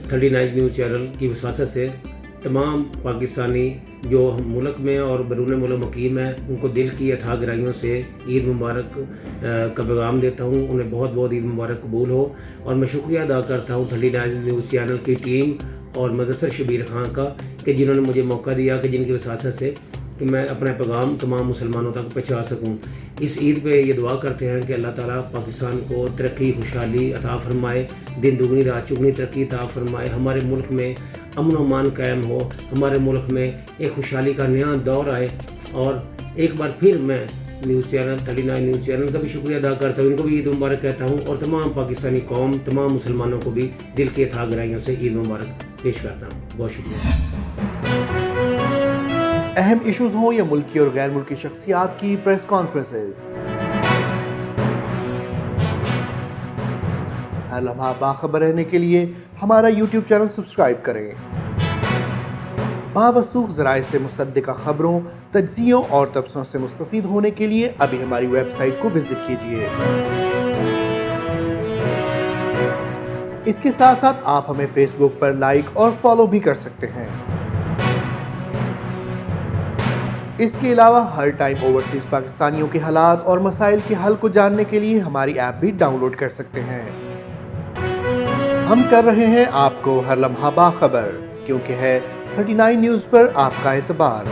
39 news channel की वसासत से तमाम पाकिस्तानी जो मुल्क में और बैरून मुल्क मुकीम हैं उनको दिल की अथाह गहराइयों से ईद मुबारक का पैगाम देता हूँ। उन्हें बहुत बहुत ईद मुबारक कबूल हो। और मैं शुक्रिया अदा करता हूँ 39 न्यूज़ चैनल की टीम और मुदस्सर शबीर खान का कि जिन्होंने मुझे मौका दिया कि जिनकी वसासत से कि मैं अपना पैगाम तमाम मुसलमानों तक पहुँचा सकूँ। इस ईद पे ये दुआ करते हैं कि अल्लाह ताला पाकिस्तान को तरक्की खुशहाली अता फरमाए, दिन दुगनी रात चुगनी तरक्की अता फरमाए, हमारे मुल्क में अमन व अमान कायम हो, हमारे मुल्क में एक खुशहाली का नया दौर आए। और एक बार फिर मैं न्यूज़ चैनल 39 न्यूज़ चैनल का भी शुक्रिया अदा करता हूँ, इनको भी ईद मुबारक कहता हूँ और तमाम पाकिस्तानी कौम तमाम मुसलमानों को भी दिल की अथाह गहराइयों से ईद मुबारक पेश करता हूँ। बहुत शुक्रिया। अहम इश्यूज हों या मुल्की और गैर मुल्की शख्सियात की प्रेस कॉन्फ्रेंसेस, हर लम्हा बाखबर रहने के लिए हमारा YouTube चैनल सब्सक्राइब करें। बावसूख ज़राए से मुसद्दिक़ा खबरों, तज्ज़ियों और तबसरों से मुस्तफ़ीद होने के लिए अभी हमारी वेबसाइट को विजिट कीजिए। इसके साथ साथ आप हमें फेसबुक पर लाइक और फॉलो भी कर सकते हैं। इसके अलावा हर टाइम ओवरसीज पाकिस्तानियों के हालात और मसाइल के हल को जानने के लिए हमारी ऐप भी डाउनलोड कर सकते हैं। हम कर रहे हैं आपको हर लम्हा बाखबर, क्योंकि है 39 न्यूज़ पर आपका एतबार।